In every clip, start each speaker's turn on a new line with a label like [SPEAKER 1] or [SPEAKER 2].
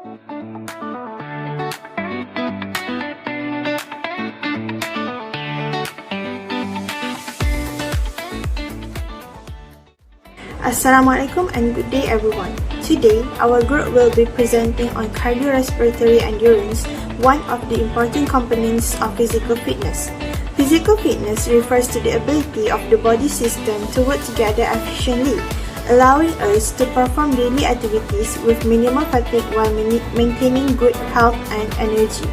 [SPEAKER 1] Assalamualaikum and good day everyone. Today, our group will be presenting on cardiorespiratory endurance, one of the important components of physical fitness. Physical fitness refers to the ability of the body system to work together efficiently, allowing us to perform daily activities with minimal fatigue while maintaining good health and energy.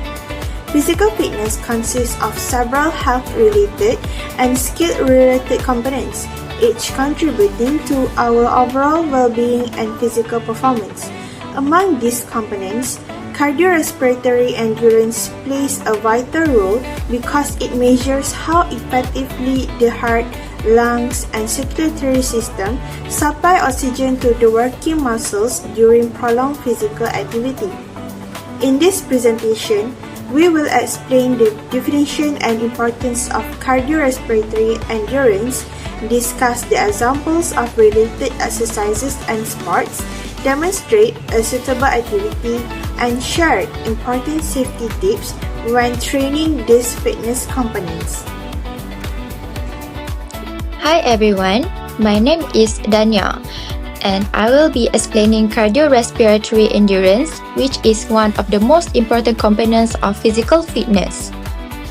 [SPEAKER 1] Physical fitness consists of several health-related and skill-related components, each contributing to our overall well-being and physical performance. Among these components, cardiorespiratory endurance plays a vital role because it measures how effectively the heart, lungs, and circulatory system supply oxygen to the working muscles during prolonged physical activity. In this presentation, we will explain the definition and importance of cardiorespiratory endurance, discuss the examples of related exercises and sports, demonstrate a suitable activity, and share important safety tips when training these fitness components.
[SPEAKER 2] Hi everyone, my name is Danya, and I will be explaining cardiorespiratory endurance, which is one of the most important components of physical fitness.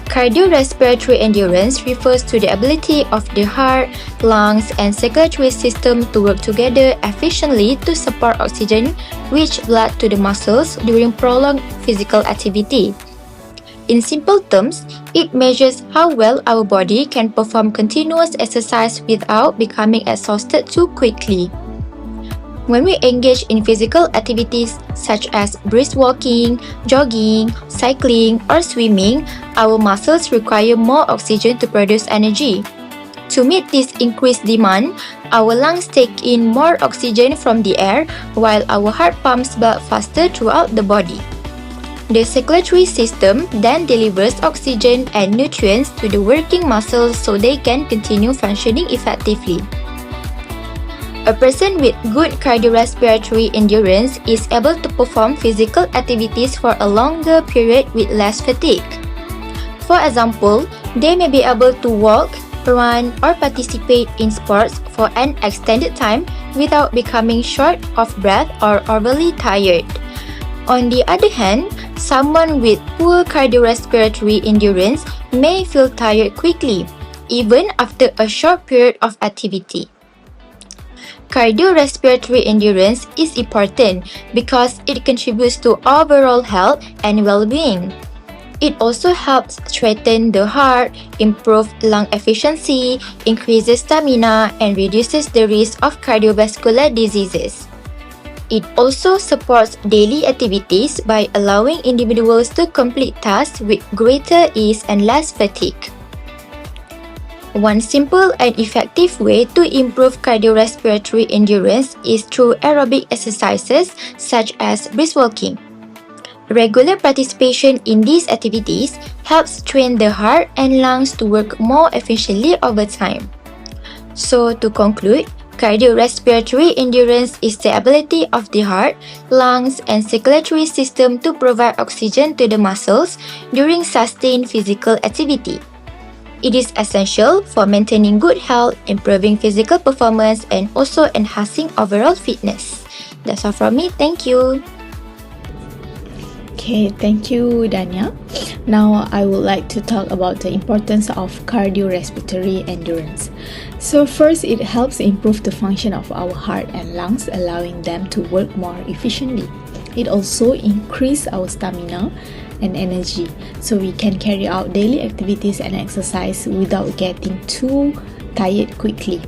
[SPEAKER 2] Cardiorespiratory endurance refers to the ability of the heart, lungs, and circulatory system to work together efficiently to support oxygen-rich blood to the muscles during prolonged physical activity. In simple terms, it measures how well our body can perform continuous exercise without becoming exhausted too quickly. When we engage in physical activities such as brisk walking, jogging, cycling, or swimming, our muscles require more oxygen to produce energy. To meet this increased demand, our lungs take in more oxygen from the air while our heart pumps blood faster throughout the body. The circulatory system then delivers oxygen and nutrients to the working muscles so they can continue functioning effectively. A person with good cardiorespiratory endurance is able to perform physical activities for a longer period with less fatigue. For example, they may be able to walk, run, or participate in sports for an extended time without becoming short of breath or overly tired. On the other hand, someone with poor cardiorespiratory endurance may feel tired quickly, even after a short period of activity. Cardiorespiratory endurance is important because it contributes to overall health and well-being. It also helps strengthen the heart, improve lung efficiency, increases stamina, and reduces the risk of cardiovascular diseases. It also supports daily activities by allowing individuals to complete tasks with greater ease and less fatigue. One simple and effective way to improve cardiorespiratory endurance is through aerobic exercises such as brisk walking. Regular participation in these activities helps train the heart and lungs to work more efficiently over time. So, to conclude, cardiorespiratory endurance is the ability of the heart, lungs, and circulatory system to provide oxygen to the muscles during sustained physical activity. It is essential for maintaining good health, improving physical performance, and also enhancing overall fitness. That's all from me. Thank you.
[SPEAKER 3] Okay, thank you, Danya. Now, I would like to talk about the importance of cardiorespiratory endurance. So first, it helps improve the function of our heart and lungs, allowing them to work more efficiently. It also increases our stamina and energy, so we can carry out daily activities and exercise without getting too tired quickly.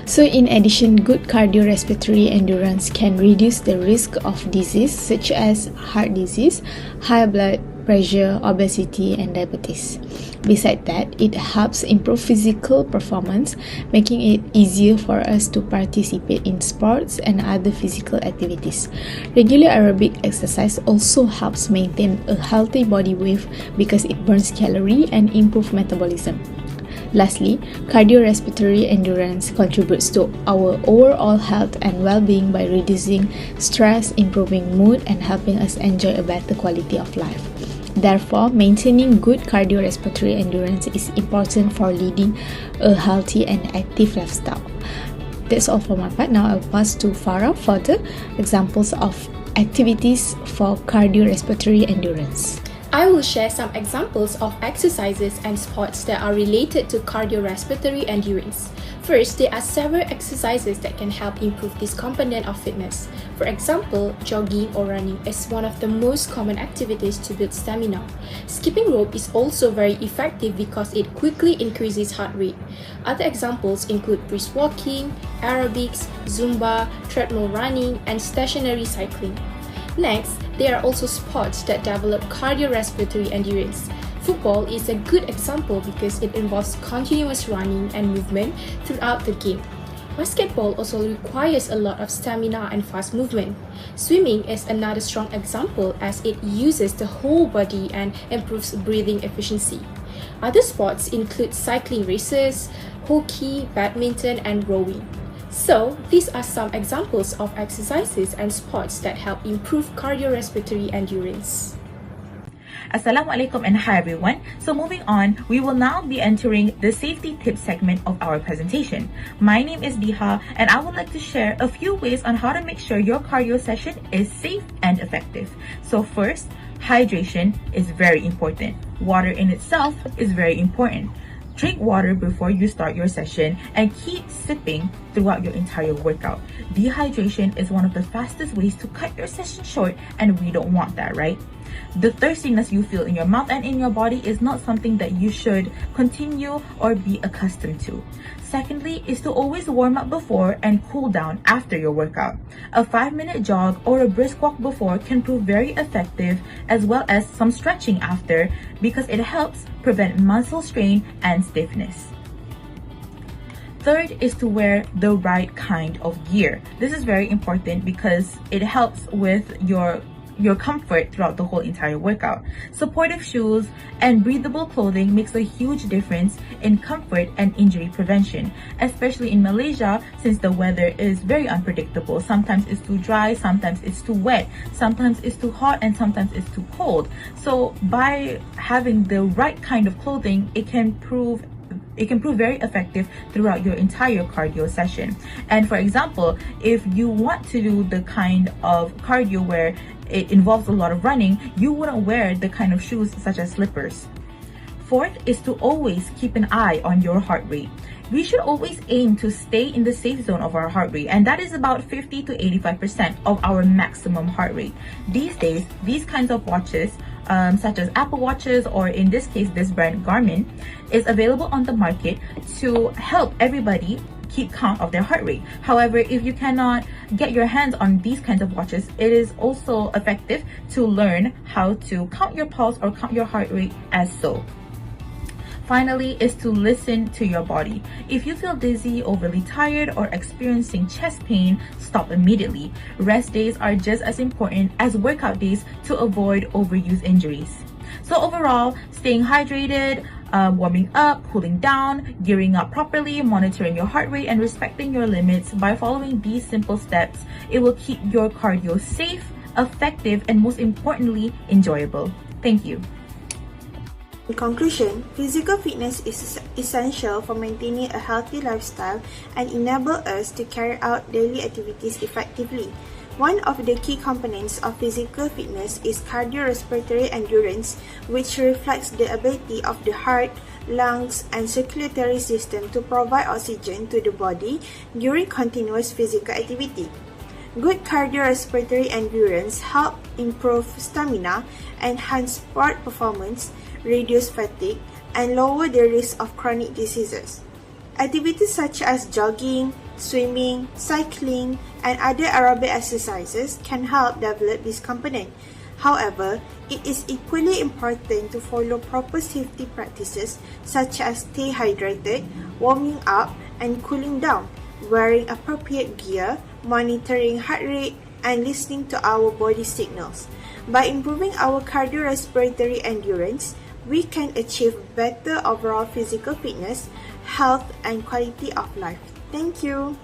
[SPEAKER 3] So in addition, good cardiorespiratory endurance can reduce the risk of disease such as heart disease, high blood pressure, obesity, and diabetes. Besides that, it helps improve physical performance, making it easier for us to participate in sports and other physical activities. Regular aerobic exercise also helps maintain a healthy body weight because it burns calories and improves metabolism. Lastly, cardiorespiratory endurance contributes to our overall health and well-being by reducing stress, improving mood, and helping us enjoy a better quality of life. Therefore, maintaining good cardiorespiratory endurance is important for leading a healthy and active lifestyle. That's all for my part. Now I'll pass to Farah for the examples of activities for cardiorespiratory endurance.
[SPEAKER 4] I will share some examples of exercises and sports that are related to cardiorespiratory endurance. First, there are several exercises that can help improve this component of fitness. For example, jogging or running is one of the most common activities to build stamina. Skipping rope is also very effective because it quickly increases heart rate. Other examples include brisk walking, aerobics, Zumba, treadmill running, and stationary cycling. Next, there are also sports that develop cardiorespiratory endurance. Football is a good example because it involves continuous running and movement throughout the game. Basketball also requires a lot of stamina and fast movement. Swimming is another strong example as it uses the whole body and improves breathing efficiency. Other sports include cycling races, hockey, badminton, and rowing. So, these are some examples of exercises and sports that help improve cardiorespiratory endurance.
[SPEAKER 5] Assalamualaikum and hi everyone. So moving on, we will now be entering the safety tips segment of our presentation. My name is Diha and I would like to share a few ways on how to make sure your cardio session is safe and effective. So first, hydration is very important. Water in itself is very important. Drink water before you start your session and keep sipping throughout your entire workout. Dehydration is one of the fastest ways to cut your session short and we don't want that, right? The thirstiness you feel in your mouth and in your body is not something that you should continue or be accustomed to. Secondly, is to always warm up before and cool down after your workout. A 5-minute jog or a brisk walk before can prove very effective, as well as some stretching after, because it helps prevent muscle strain and stiffness. Third is to wear the right kind of gear. This is very important because it helps with your comfort throughout the whole entire workout. Supportive shoes and breathable clothing makes a huge difference in comfort and injury prevention, especially in Malaysia since the weather is very unpredictable. Sometimes it's too dry, sometimes it's too wet, sometimes it's too hot, and sometimes it's too cold. So by having the right kind of clothing, it can prove very effective throughout your entire cardio session. And for example, if you want to do the kind of cardio where it involves a lot of running, you wouldn't wear the kind of shoes such as slippers. Fourth is to always keep an eye on your heart rate. We should always aim to stay in the safe zone of our heart rate, and that is about 50 to 85% of our maximum heart rate. These days, these kinds of watches, such as Apple Watches, or in this case, this brand Garmin, is available on the market to help everybody keep count of their heart rate. However, if you cannot get your hands on these kinds of watches, it is also effective to learn how to count your pulse or count your heart rate as so. Finally, is to listen to your body. If you feel dizzy, overly tired, or experiencing chest pain, stop immediately. Rest days are just as important as workout days to avoid overuse injuries. So overall, staying hydrated, warming up, cooling down, gearing up properly, monitoring your heart rate, and respecting your limits. By following these simple steps, it will keep your cardio safe, effective, and most importantly, enjoyable. Thank you.
[SPEAKER 1] In conclusion, physical fitness is essential for maintaining a healthy lifestyle and enable us to carry out daily activities effectively. One of the key components of physical fitness is cardiorespiratory endurance, which reflects the ability of the heart, lungs, and circulatory system to provide oxygen to the body during continuous physical activity. Good cardiorespiratory endurance help improve stamina, enhance sport performance, reduce fatigue, and lower the risk of chronic diseases. Activities such as jogging, swimming, cycling, and other aerobic exercises can help develop this component. However, it is equally important to follow proper safety practices such as stay hydrated, warming up, and cooling down, wearing appropriate gear, monitoring heart rate, and listening to our body signals. By improving our cardiorespiratory endurance, we can achieve better overall physical fitness, health, and quality of life. Thank you.